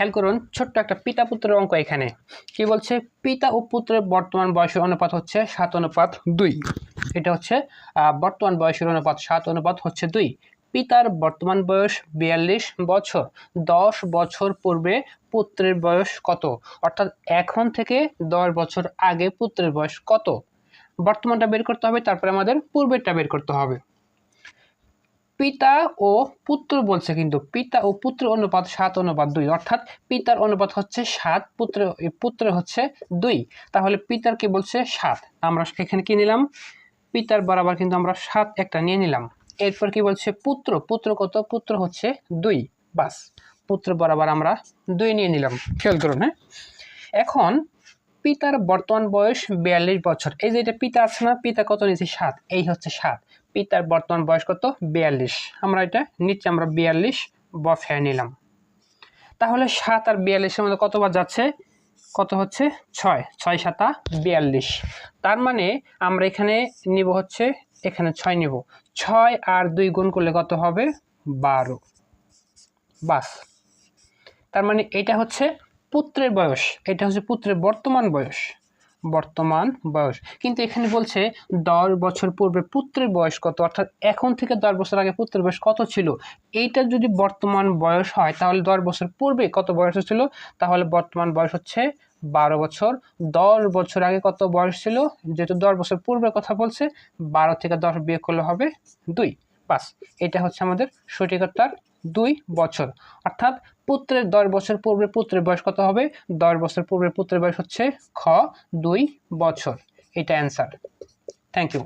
খেয়াল করুন, ছোট্ট একটা পিতা পুত্রের অঙ্ক এখানে কি বলছে, পিতা ও পুত্রের বর্তমান বয়সের অনুপাত হচ্ছে 7:2। এটা হচ্ছে বর্তমান বয়সের অনুপাত 7:2। পিতার বর্তমান বয়স 42 বছর। 10 বছর পূর্বে পুত্রের বয়স কত, অর্থাৎ এখন থেকে 10 বছর আগে পুত্রের বয়স কত। বর্তমানটা বের করতে হবে, তারপরে আমাদের পূর্বেরটা বের করতে হবে। পিতা ও পুত্র বলছে, কিন্তু পিতা ও পুত্র অনুপাত 7:2, অর্থাৎ পিতার অনুপাত হচ্ছে 7, পুত্র হচ্ছে 2। তাহলে পিতার কি বলছে 7, আমরা এখানে কি নিলাম, পিতার বরাবর কিন্তু আমরা 7 একটা নিয়ে নিলাম। এরপর কি বলছে পুত্র কত, পুত্র হচ্ছে 2, বাস পুত্র বরাবর আমরা 2 নিয়ে নিলাম। খেয়াল করুন, হ্যাঁ। এখন পিতার বর্তমান বয়স 42 বছর। এই যে এটা পিতা আছে না, পিতা কত নিয়েছি 7, এই হচ্ছে 7। পিতার বর্তমান বয়স কত 42, আমরা এটা নিচে আমরা 42 বসায় নিলাম। তাহলে 7 আর 42 এর মধ্যে কতবার যাচ্ছে, কত হচ্ছে 6, 6 7 42। তার মানে আমরা এখানে নিব হচ্ছে, এখানে 6 নিব, 6 আর 2 গুণ করলে কত হবে 12, বাস। তার মানে এটা হচ্ছে পুত্রের বয়স, এটা হচ্ছে পুত্রের বর্তমান বয়স, কিন্তু এখানে বলছে 10 বছর পূর্বে পুত্রের বয়স কত, অর্থাৎ এখন থেকে 10 বছর আগে পুত্রের বয়স কত ছিল। এইটা যদি বর্তমান বয়স হয় তাহলে 10 বছর পূর্বে কত বয়স ছিল, তাহলে বর্তমান বয়স হচ্ছে 12 বছর। 10 বছর আগে কত বয়স ছিল, যেহেতু 10 বছর পূর্বে কথা বলছে, 12 থেকে 10 বিয়োগ করলে হবে 2, বাস। এটা হচ্ছে আমাদের সঠিক উত্তর 2 বছর। অর্থাৎ পুত্রের 10 বছর পূর্বে পুত্রের বয়স কত হবে, 10 বছর পূর্বে পুত্রের বয়স হচ্ছে খ 2 বছর। এটা অ্যান্সার। Thank you.